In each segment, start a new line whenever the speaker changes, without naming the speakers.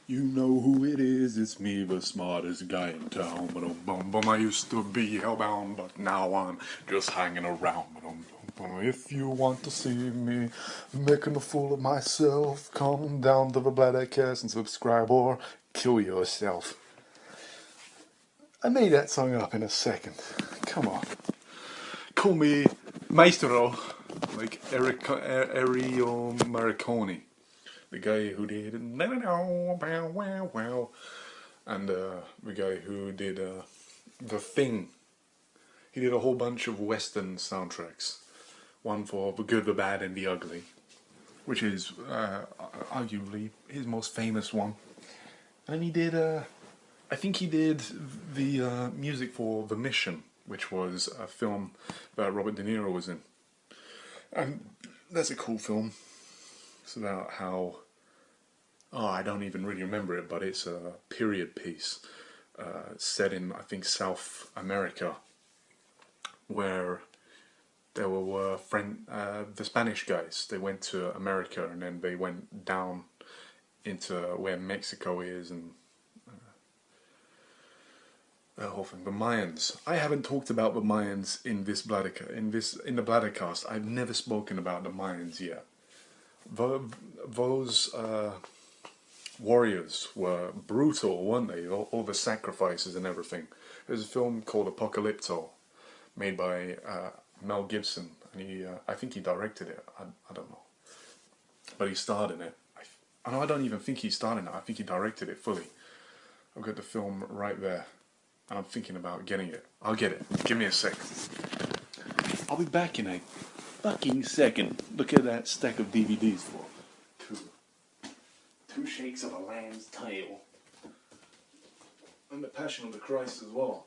You know who it is, it's me, the smartest guy in town. But I used to be hellbound, but now I'm just hanging around. If you want to see me making a fool of myself, come down to the Bladder and subscribe or kill yourself. I made that song up in a second. Come on. Call me Maestro, like Ennio Morricone. The guy who did and the guy who did The Thing. He did a whole bunch of Western soundtracks. One for The Good, the Bad, and the Ugly, which is arguably his most famous one. And then he did, I think he did the music for The Mission, which was a film that Robert De Niro was in. And that's a cool film. It's about how, I don't even really remember it, but it's a period piece set in, I think, South America, where there were the Spanish guys. They went to America and then they went down into where Mexico is and the whole thing. The Mayans. I haven't talked about the Mayans in this in the Bladdercast. I've never spoken about the Mayans yet. Those warriors were brutal, weren't they? All the sacrifices and everything. There's a film called Apocalypto, made by Mel Gibson, and I think he directed it. I don't know, but he starred in it. I don't even think he starred in it. I think he directed it fully. I've got the film right there, and I'm thinking about getting it. I'll get it. Give me a sec. I'll be back in a fucking second. Look at that stack of DVDs for two shakes of a lamb's tail, and the Passion of the Christ as well.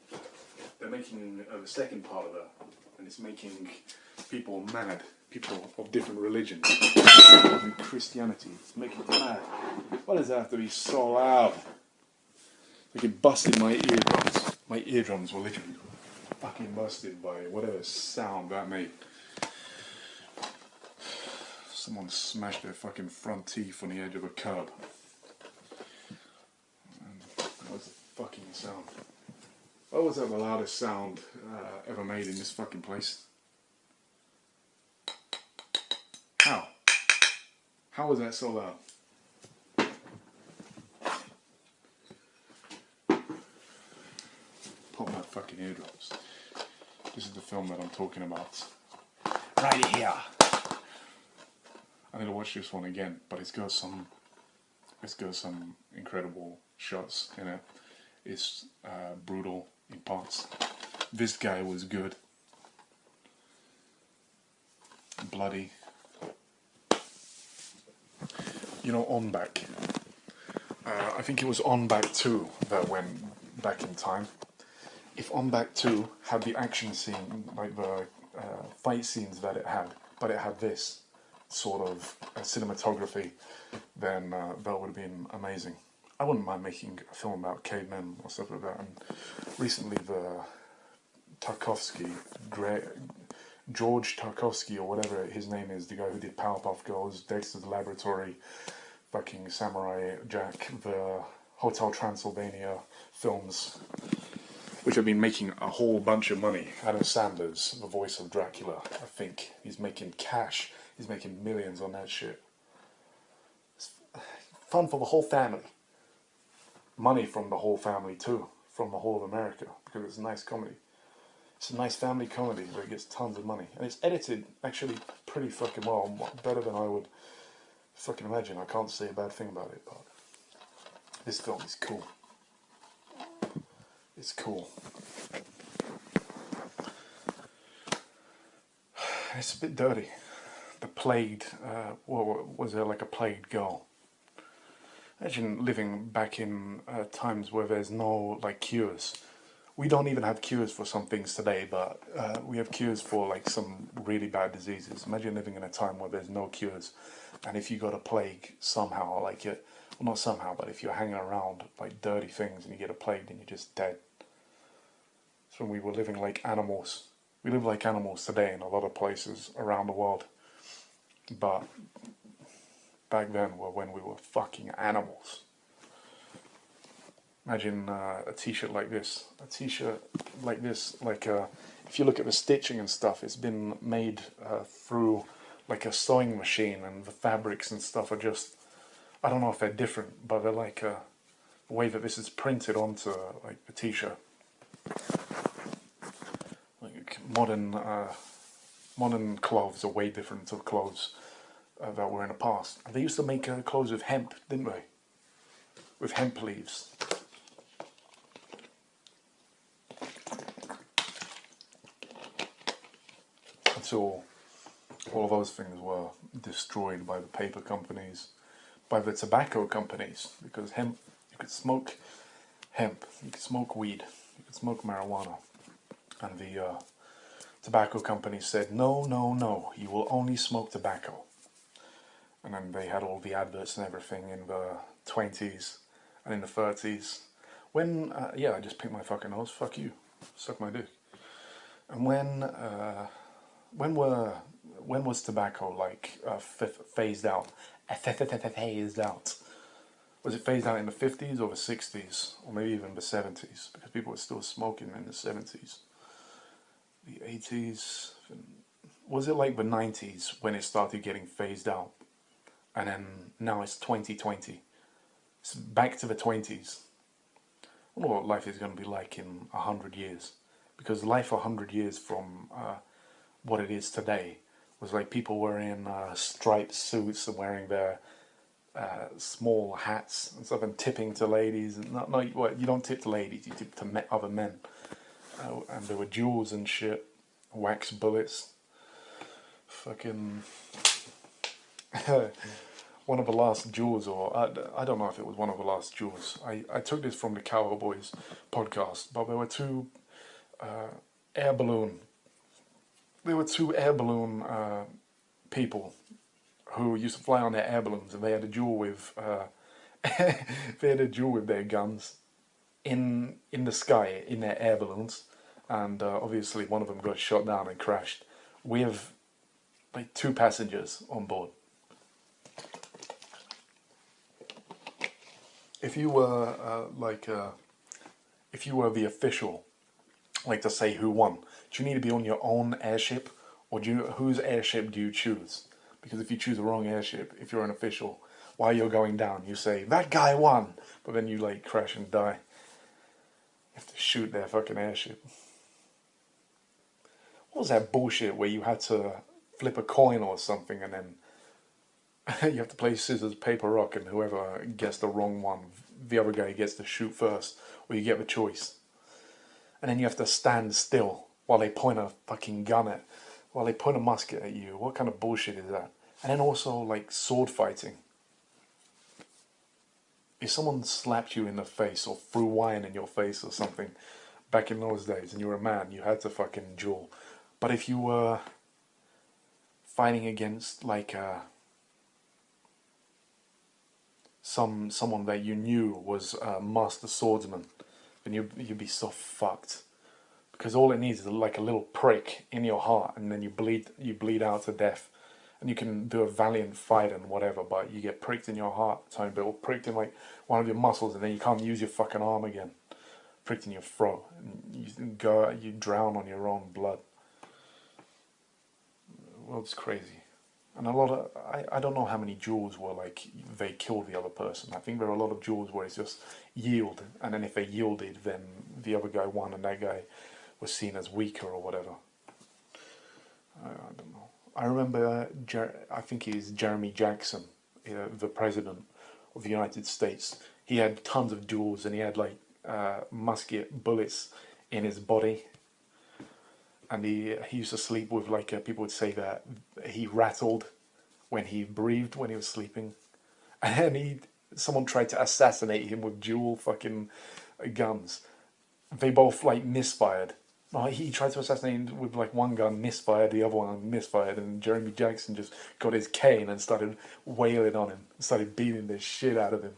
They're making the second part of that, and it's making people mad. People of different religions and Christianity. It's making them mad. Why does that have to be so loud? Like it busted my eardrums. My eardrums were literally fucking busted by whatever sound that made. Someone smashed their fucking front teeth on the edge of a curb. And that was the fucking sound. What was that the loudest sound ever made in this fucking place? How? How was that so loud? Pop my fucking eardrums. This is the film that I'm talking about. Right here. I need to watch this one again, but it's got some incredible shots in it. It's brutal in parts. This guy was good. Bloody. You know, On Back. I think it was On Back 2 that went back in time. If On Back 2 had the action scene, like the fight scenes that it had, but it had this sort of cinematography, then that would have been amazing. I wouldn't mind making a film about cavemen or stuff like that. And recently the George Tarkovsky or whatever his name is, the guy who did Powerpuff Girls, Dexter's Laboratory, fucking Samurai Jack, the Hotel Transylvania films, which have been making a whole bunch of money. Adam Sandler's the voice of Dracula, I think. He's making cash. He's making millions on that shit. It's fun for the whole family. Money from the whole family too, from the whole of America, because it's a nice comedy. It's a nice family comedy where it gets tons of money. And it's edited actually pretty fucking well, better than I would fucking imagine. I can't say a bad thing about it, but this film is cool. It's cool. It's a bit dirty. The plagued, was there like a plagued girl? Imagine living back in times where there's no like cures. We don't even have cures for some things today, but we have cures for like some really bad diseases. Imagine living in a time where there's no cures, and if you got a plague somehow, like well, not somehow, but if you're hanging around like dirty things and you get a plague, then you're just dead. It's when we were living like animals. We live like animals today in a lot of places around the world, but back then were when we were fucking animals. Imagine a t-shirt like this. A t-shirt like this, like if you look at the stitching and stuff, it's been made through like a sewing machine, and the fabrics and stuff are just, I don't know if they're different, but they're like the way that this is printed onto like the t-shirt. Like modern clothes are way different to the clothes that were in the past. They used to make clothes with hemp, didn't they? With hemp leaves. Until all of those things were destroyed by the paper companies, by the tobacco companies, because hemp, you could smoke hemp, you could smoke weed, you could smoke marijuana, and the tobacco companies said, no, no, no, you will only smoke tobacco. And then they had all the adverts and everything in the 20s and in the 30s. When, yeah, I just picked my fucking nose, fuck you, suck my dick. And when was tobacco like phased out? Phased out. Was it phased out in the 50s or the 60s, or maybe even the 70s? Because people were still smoking in the 70s. The 80s. Was it like the 90s when it started getting phased out? And then now it's 2020. It's back to the 20s. I wonder what life is going to be like in 100 years. Because life 100 years from what it is today was like people wearing striped suits and wearing their small hats and stuff and tipping to ladies. And no, well, you don't tip to ladies, you tip to other men. And there were jewels and shit, wax bullets. Fucking one of the last jewels, or I don't know if it was one of the last jewels. I took this from the Cowboys podcast, but there were two air balloon. There were two air balloon people who used to fly on their air balloons, and they had a duel with they had a duel with their guns in the sky in their air balloons, and obviously one of them got shot down and crashed with like 2 passengers on board. If you were if you were the official, like to say who won, do you need to be on your own airship, or whose airship do you choose? Because if you choose the wrong airship, if you're an official, while you're going down, you say, that guy won, but then you like crash and die. You have to shoot their fucking airship. What was that bullshit where you had to flip a coin or something, and then you have to play scissors, paper, rock, and whoever gets the wrong one, the other guy gets to shoot first, or you get the choice. And then you have to stand still while they point a fucking gun at, while they point a musket at you. What kind of bullshit is that? And then also like sword fighting. If someone slapped you in the face or threw wine in your face or something, back in those days, and you were a man, you had to fucking duel. But if you were fighting against like someone that you knew was a master swordsman, then you'd be so fucked. Because all it needs is like a little prick in your heart, and then you bleed out to death. And you can do a valiant fight and whatever, but you get pricked in your heart, tiny bit, or pricked in like one of your muscles, and then you can't use your fucking arm again. Pricked in your throat, and you drown on your own blood. Well, it's crazy. And a lot of, I don't know how many duels were like they killed the other person. I think there are a lot of duels where it's just yield, and then if they yielded, then the other guy won, and that guy was seen as weaker or whatever. I don't know. I remember, I think he's Jeremy Jackson, the president of the United States. He had tons of duels, and he had like musket bullets in his body. And he used to sleep with like, people would say that he rattled when he breathed when he was sleeping. And then someone tried to assassinate him with dual fucking guns. They both like misfired. No, he tried to assassinate him with like one gun, misfired, the other one misfired, and Jeremy Jackson just got his cane and started wailing on him, started beating the shit out of him.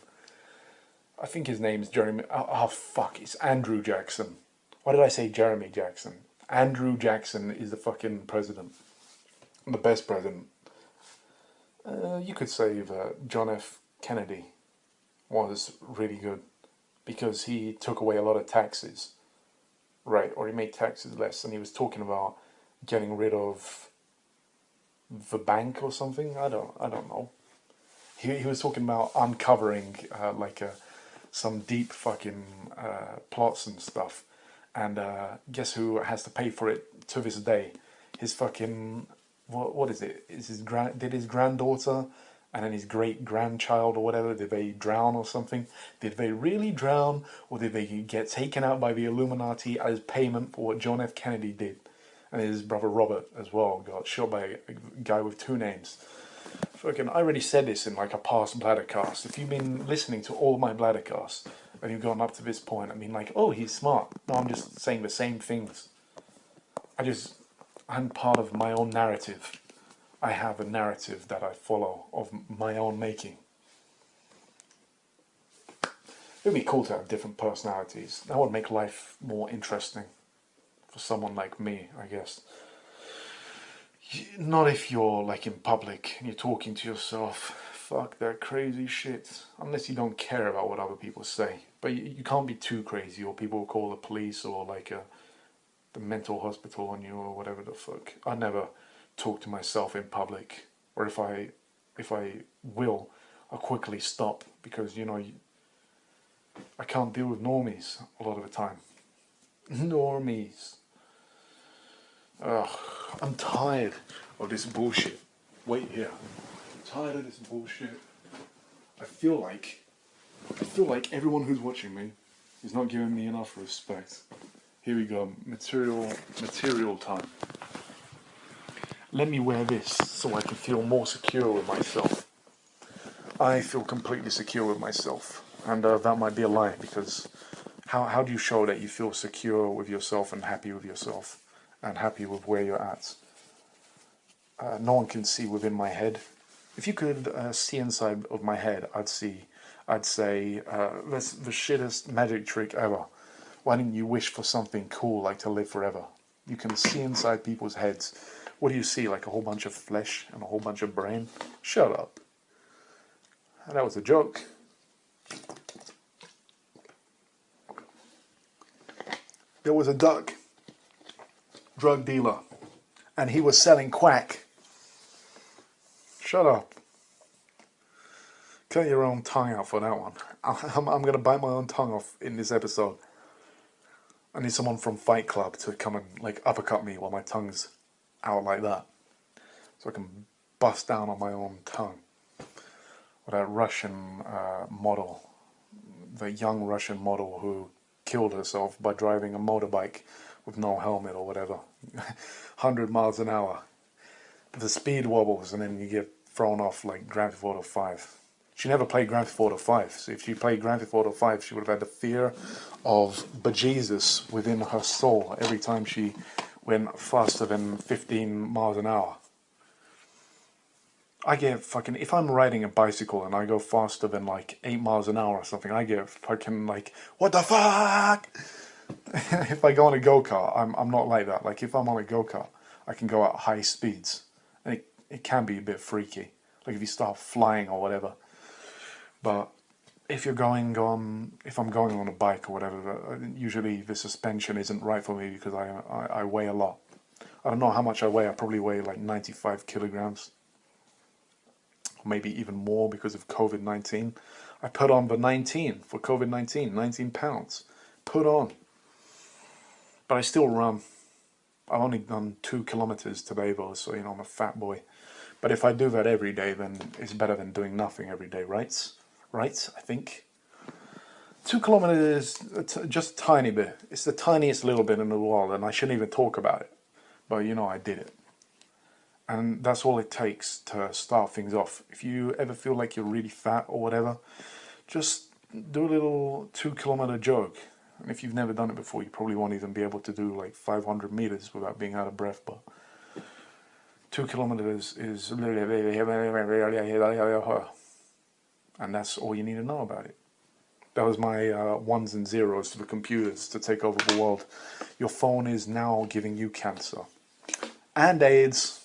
I think his name's Jeremy, oh fuck, it's Andrew Jackson. Why did I say Jeremy Jackson? Andrew Jackson is the fucking president. The best president. You could say that John F. Kennedy was really good.
because he took away a lot of taxes, right? Or he made taxes less, and he was talking about getting rid of the bank or something. I don't know. He was talking about uncovering some deep fucking plots and stuff, and guess who has to pay for it to this day? His fucking what is it? Is his granddaughter and then his great grandchild or whatever? Did they drown or something? Did they really drown, or did they get taken out by the Illuminati as payment for what John F. Kennedy did? And his brother Robert as well got shot by a guy with two names. Fucking, I already said this in like a past Bladder cast. If you've been listening to all my Bladder casts and you've gotten up to this point, I mean, like, oh, he's smart. No, I'm just saying the same things. I'm part of my own narrative. I have a narrative that I follow of my own making. It would be cool to have different personalities. That would make life more interesting for someone like me, I guess. Not if you're like in public and you're talking to yourself. Fuck that crazy shit. Unless you don't care about what other people say. But you can't be too crazy, or people will call the police or like the mental hospital on you or whatever the fuck. I never talk to myself in public, or if I will, I'll quickly stop because I can't deal with normies a lot of the time. Normies. Ugh, I'm tired of this bullshit. Wait here. I'm tired of this bullshit. I feel like everyone who's watching me is not giving me enough respect. Here we go. Material time. Let me wear this so I can feel more secure with myself. I feel completely secure with myself. And that might be a lie, because how do you show that you feel secure with yourself and happy with yourself and happy with where you're at? No one can see within my head. If you could see inside of my head, I'd say that's the shittest magic trick ever. Why didn't you wish for something cool like to live forever? You can see inside people's heads. What do you see? Like a whole bunch of flesh and a whole bunch of brain? Shut up. That was a joke. There was a drug dealer, and he was selling quack. Shut up. Cut your own tongue out for that one. I'm going to bite my own tongue off in this episode. I need someone from Fight Club to come and like uppercut me while my tongue's out like that, so I can bust down on my own tongue. Or that Russian model, the young Russian model who killed herself by driving a motorbike with no helmet or whatever, 100 miles an hour. The speed wobbles and then you get thrown off like Grand Theft Auto 5. She never played Grand Theft Auto 5, so if she played Grand Theft Auto 5, she would have had the fear of bejesus within her soul every time she went faster than 15 miles an hour. I get fucking, if I'm riding a bicycle and I go faster than like 8 miles an hour or something, I get fucking like, what the fuck? If I go on a go-kart, I'm not like that. Like if I'm on a go-kart, I can go at high speeds. And it can be a bit freaky. Like if you start flying or whatever. But if I'm going on a bike or whatever, usually the suspension isn't right for me because I weigh a lot. I don't know how much I weigh. I probably weigh like 95 kilograms. Maybe even more because of COVID-19. I put on the 19 for COVID-19, 19 pounds. Put on. But I still run. I've only done 2 kilometers today though, so I'm a fat boy. But if I do that every day, then it's better than doing nothing every day, right? Right, I think. 2 kilometers is just a tiny bit. It's the tiniest little bit in the world, and I shouldn't even talk about it. But I did it. And that's all it takes to start things off. If you ever feel like you're really fat or whatever, just do a little 2-kilometer jog. And if you've never done it before, you probably won't even be able to do like 500 meters without being out of breath. But 2 kilometers is... And that's all you need to know about it. That was my ones and zeros to the computers to take over the world. Your phone is now giving you cancer. And AIDS.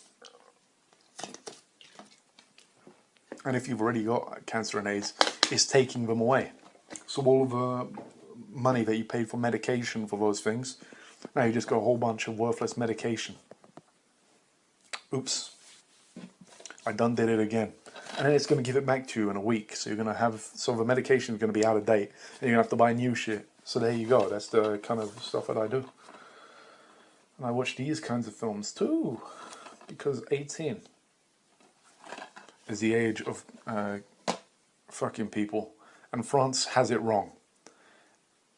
And if you've already got cancer and AIDS, it's taking them away. So all of the money that you paid for medication for those things, now you just got a whole bunch of worthless medication. Oops. I done did it again. And then it's going to give it back to you in a week. So you're going to have, so the medication is going to be out of date. And you're going to have to buy new shit. So there you go. That's the kind of stuff that I do. And I watch these kinds of films too. Because 18 is the age of fucking people. And France has it wrong.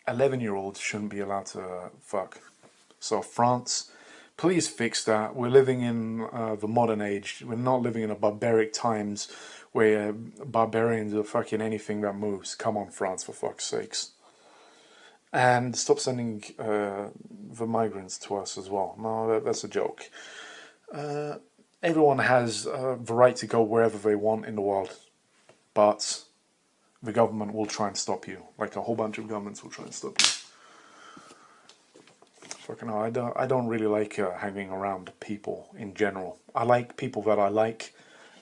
11-year-olds shouldn't be allowed to fuck. So France, please fix that. We're living in the modern age. We're not living in a barbaric times where barbarians are fucking anything that moves. Come on, France, for fuck's sakes. And stop sending the migrants to us as well. No, that's a joke. Everyone has the right to go wherever they want in the world. But the government will try and stop you. Like a whole bunch of governments will try and stop you. Fucking hell, I don't really like hanging around people in general. I like people that I like,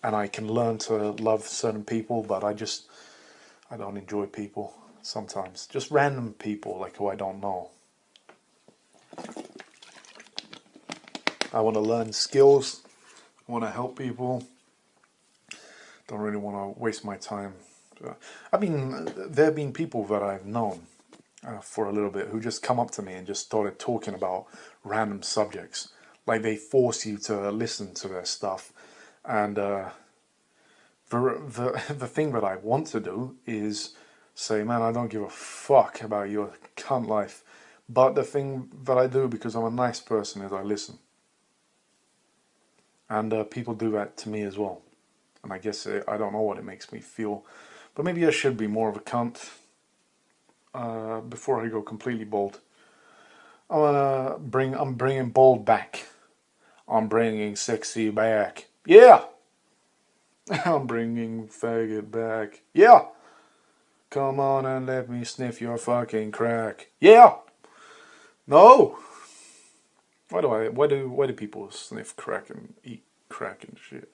and I can learn to love certain people, but I don't enjoy people sometimes. Just random people, like who I don't know. I want to learn skills. I want to help people. Don't really want to waste my time. I mean, there have been people that I've known for a little bit who just come up to me and just started talking about random subjects. Like they force you to listen to their stuff. And the thing that I want to do is say, man, I don't give a fuck about your cunt life. But the thing that I do, because I'm a nice person, is I listen. And people do that to me as well. And I guess I don't know what it makes me feel. But maybe I should be more of a cunt before I go completely bald. I'm bringing bald back. I'm bringing sexy back. Yeah! I'm bringing faggot back. Yeah! Come on and let me sniff your fucking crack. Yeah! No! Why do people sniff crack and eat crack and shit?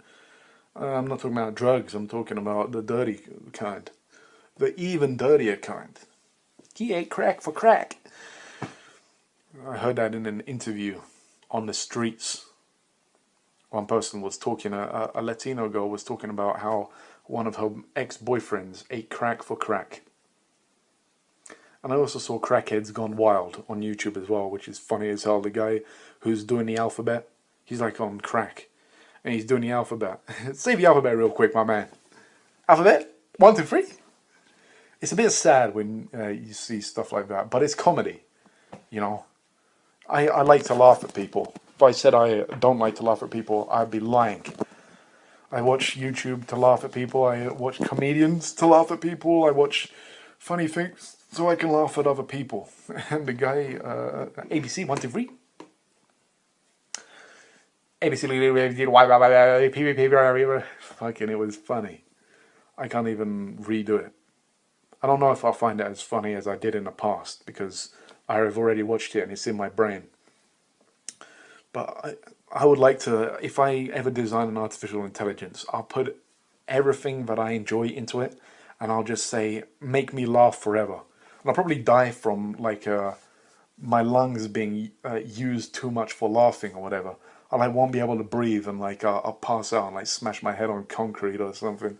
I'm not talking about drugs, I'm talking about the dirty kind. The even dirtier kind. He ate crack for crack. I heard that in an interview on the streets. One person was talking, a Latino girl was talking about how one of her ex-boyfriends ate crack for crack. And I also saw Crackheads Gone Wild on YouTube as well, which is funny as hell. The guy who's doing the alphabet, he's like on crack. And he's doing the alphabet. Say the alphabet real quick, my man. Alphabet? 1, 2, 3? It's a bit sad when you see stuff like that, but it's comedy, you know. I like to laugh at people. If I said I don't like to laugh at people, I'd be lying. I watch YouTube to laugh at people. I watch comedians to laugh at people. I watch funny things so I can laugh at other people. And the guy, ABC, 1, 2, 3. ABC, fucking, it was funny. I can't even redo it. I don't know if I'll find it as funny as I did in the past, because I have already watched it and it's in my brain. But I would like to, if I ever design an artificial intelligence, I'll put everything that I enjoy into it, and I'll just say, make me laugh forever. And I'll probably die from, like, my lungs being used too much for laughing or whatever. And I won't be able to breathe, and, like, I'll pass out and, like, smash my head on concrete or something.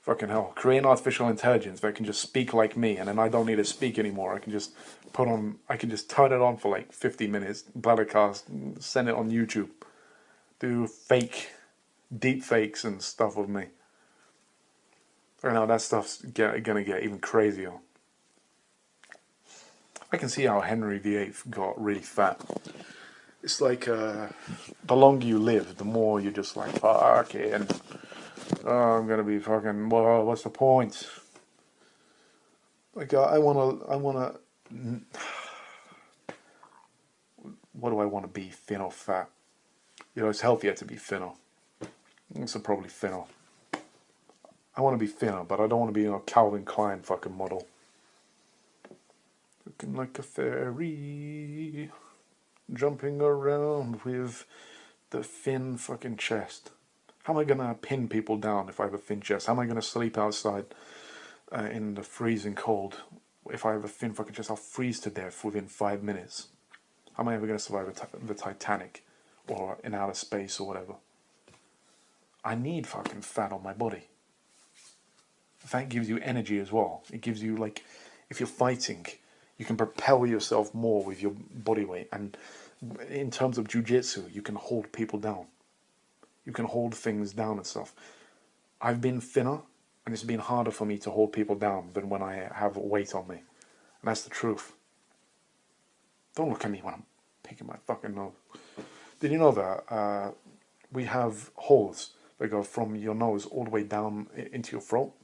Fucking hell. Create an artificial intelligence that can just speak like me, and then I don't need to speak anymore. I can just turn it on for like 50 minutes, Bladdercast, send it on YouTube. Do fake, deep fakes and stuff with me. Right now, that stuff's gonna get even crazier. I can see how Henry VIII got really fat. It's like, the longer you live, the more you're just like, fuck it, and I'm gonna be fucking, well, what's the point? Like, I wanna, what do I want to be, thin or fat? You know, it's healthier to be thinner. So probably thinner. I want to be thinner, but I don't want to be a Calvin Klein fucking model. Looking like a fairy, jumping around with the thin fucking chest. How am I gonna pin people down if I have a thin chest? How am I gonna sleep outside? in the freezing cold, if I have a thin fucking chest, I'll freeze to death within 5 minutes. How am I ever going to survive the Titanic or in outer space or whatever? I need fucking fat on my body. Fat gives you energy as well. It gives you, like, if you're fighting, you can propel yourself more with your body weight. And in terms of jiu-jitsu, you can hold people down. You can hold things down and stuff. I've been thinner, and it's been harder for me to hold people down than when I have weight on me. And that's the truth. Don't look at me when I'm picking my fucking nose. Did you know that we have holes that go from your nose all the way down into your throat?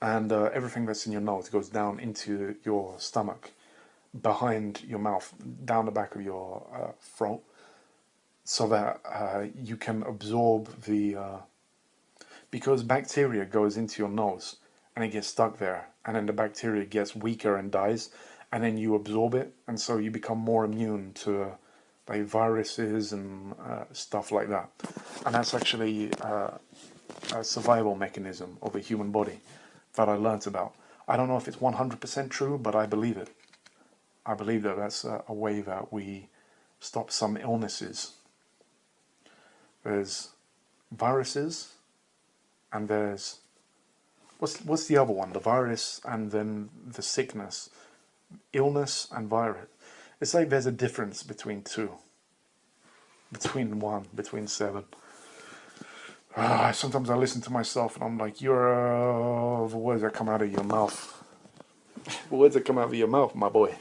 And everything that's in your nose goes down into your stomach, behind your mouth, down the back of your throat, so that you can absorb the... because bacteria goes into your nose, and it gets stuck there, and then the bacteria gets weaker and dies, and then you absorb it, and so you become more immune to like viruses and stuff like that. And that's actually a survival mechanism of the human body that I learnt about. I don't know if it's 100% true, but I believe it. I believe that that's a way that we stop some illnesses. There's viruses, and there's... What's the other one? The virus and then the sickness. Illness and virus. It's like there's a difference between two. Between seven. Sometimes I listen to myself and I'm like, the words that come out of your mouth. The words that come out of your mouth, my boy.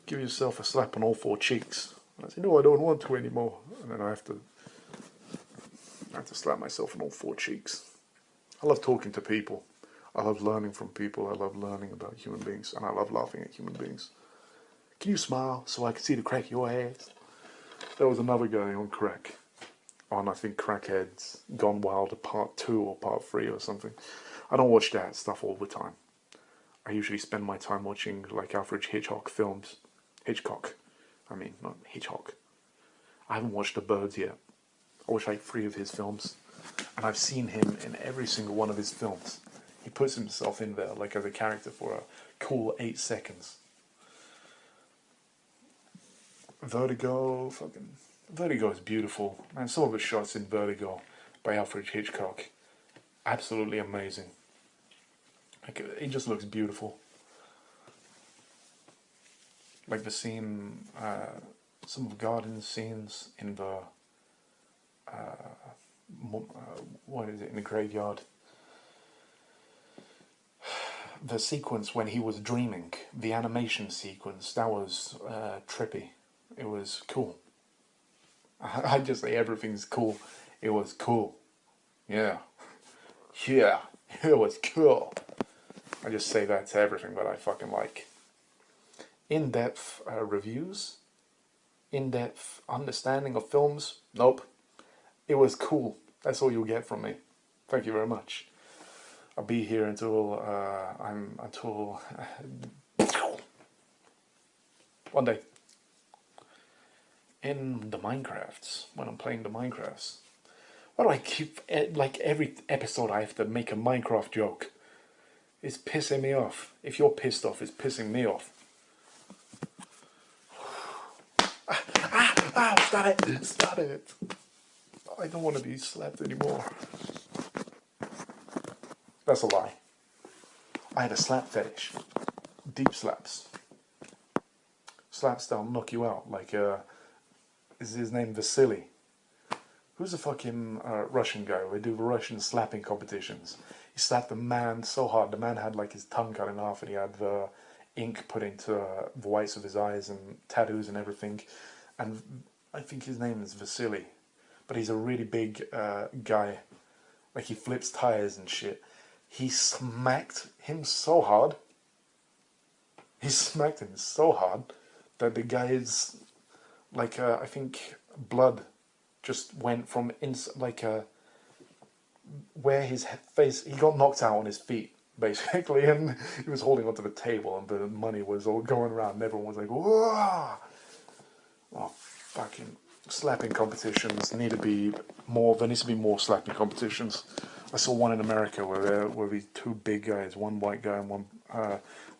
Give yourself a slap on all four cheeks. And I say, no, I don't want to anymore. And then I have to slap myself on all four cheeks. I love talking to people. I love learning from people. I love learning about human beings. And I love laughing at human beings. Can you smile so I can see the crack of your head? There was another guy on crack. On, I think, Crackheads Gone Wild Part 2 or Part 3 or something. I don't watch that stuff all the time. I usually spend my time watching, like, Alfred Hitchcock films. Hitchcock. I mean, not Hitchcock. I haven't watched The Birds yet. I watched, like, 3 of his films. And I've seen him in every single one of his films. He puts himself in there, like, as a character for a cool 8 seconds. Vertigo is beautiful. Man, some of the shots in Vertigo by Alfred Hitchcock, absolutely amazing. Like, it just looks beautiful. Like the scene, some of the garden scenes in the, what is it, in the graveyard. The sequence when he was dreaming, the animation sequence, that was trippy. It was cool. I just say everything's cool. It was cool. Yeah. Yeah. It was cool. I just say that to everything that I fucking like. In-depth reviews. In-depth understanding of films. Nope. It was cool. That's all you'll get from me. Thank you very much. I'll be here until one day. In the Minecrafts, when I'm playing the Minecrafts. Why do I keep, like, every episode I have to make a Minecraft joke? It's pissing me off. If you're pissed off, it's pissing me off. Stop it! Stop it! I don't want to be slapped anymore. That's a lie. I had a slap fetish. Deep slaps. Slaps that'll knock you out, like, is his name Vasily? Who's the fucking Russian guy? They do Russian slapping competitions. He slapped a man so hard. The man had like his tongue cut in half, and he had the ink put into the whites of his eyes and tattoos and everything. And I think his name is Vasily, but he's a really big guy. Like, he flips tires and shit. He smacked him so hard. He smacked him so hard that the guy's, like, I think blood just went from where his face, he got knocked out on his feet, basically, and he was holding onto the table, and the money was all going around, and everyone was like, whoa! Oh, fucking slapping competitions need to be more, there needs to be more slapping competitions. I saw one in America where these two big guys, one white guy and one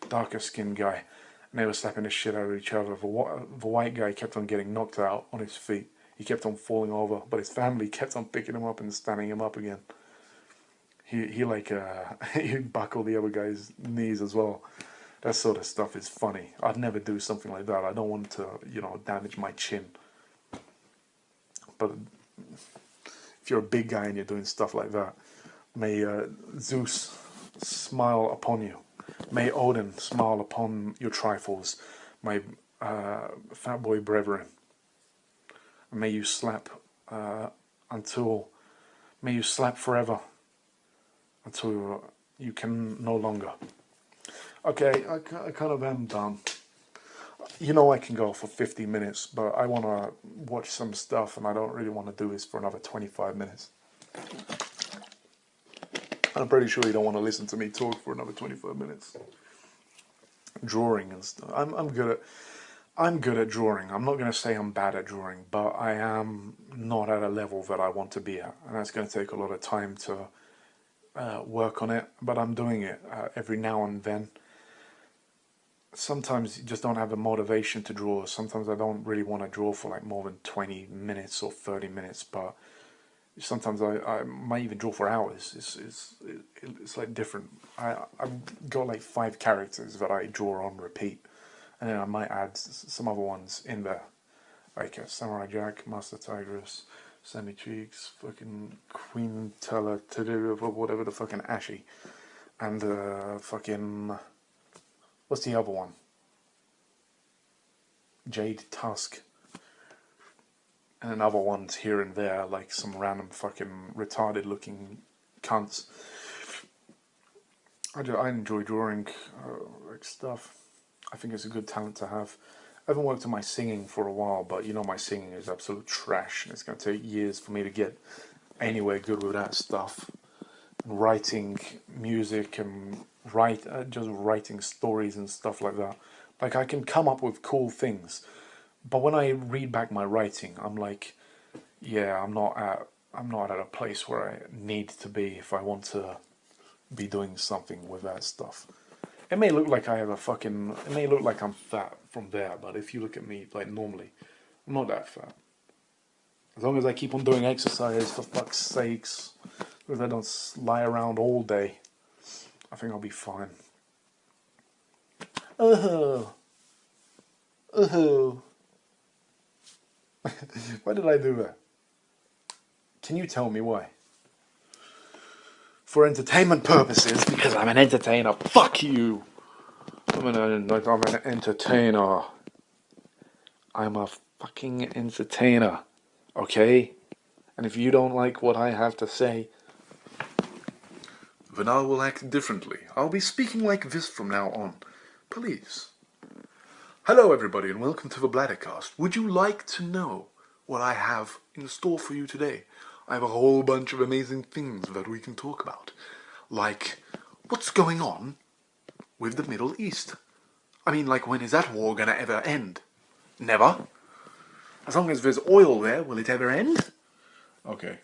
darker skinned guy, and they were slapping the shit out of each other. The white guy kept on getting knocked out on his feet. He kept on falling over, but his family kept on picking him up and standing him up again. He he buckled the other guy's knees as well. That sort of stuff is funny. I'd never do something like that. I don't want to, damage my chin. But if you're a big guy and you're doing stuff like that, may Zeus smile upon you. May Odin smile upon your trifles, my fat boy brethren. And may you slap may you slap forever until you can no longer. Okay, I kind of am done. I can go for 50 minutes, but I want to watch some stuff, and I don't really want to do this for another 25 minutes. I'm pretty sure you don't want to listen to me talk for another 25 minutes. Drawing and stuff. I'm good at drawing. I'm not going to say I'm bad at drawing, but I am not at a level that I want to be at, and that's going to take a lot of time to work on it. But I'm doing it every now and then. Sometimes you just don't have the motivation to draw. Sometimes I don't really want to draw for like more than 20 minutes or 30 minutes, but sometimes I might even draw for hours. It's like different. I've got like 5 characters that I draw on repeat, and then I might add some other ones in there, like Samurai Jack, Master Tigress, Sammy Cheeks, fucking Queen Teller, whatever the fucking Ashy, and fucking... what's the other one? Jade Tusk. And then other ones here and there, like some random fucking retarded looking cunts. I enjoy drawing like stuff. I think it's a good talent to have. I haven't worked on my singing for a while, but my singing is absolute trash, and it's going to take years for me to get anywhere good with that stuff. Writing music and just writing stories and stuff like that. Like, I can come up with cool things, but when I read back my writing, I'm like, yeah, I'm not at a place where I need to be if I want to be doing something with that stuff. It may look like it may look like I'm fat from there, but if you look at me like normally, I'm not that fat. As long as I keep on doing exercise, for fuck's sakes, because I don't lie around all day, I think I'll be fine. Why did I do that? Can you tell me why? For entertainment purposes, because I'm an entertainer. Fuck you! I'm an entertainer. I'm a fucking entertainer. Okay? And if you don't like what I have to say, then I will act differently. I'll be speaking like this from now on. Please. Hello everybody and welcome to the Bladdercast. Would you like to know what I have in store for you today? I have a whole bunch of amazing things that we can talk about. Like, what's going on with the Middle East? I mean, like, when is that war gonna ever end? Never. As long as there's oil there, will it ever end? Okay,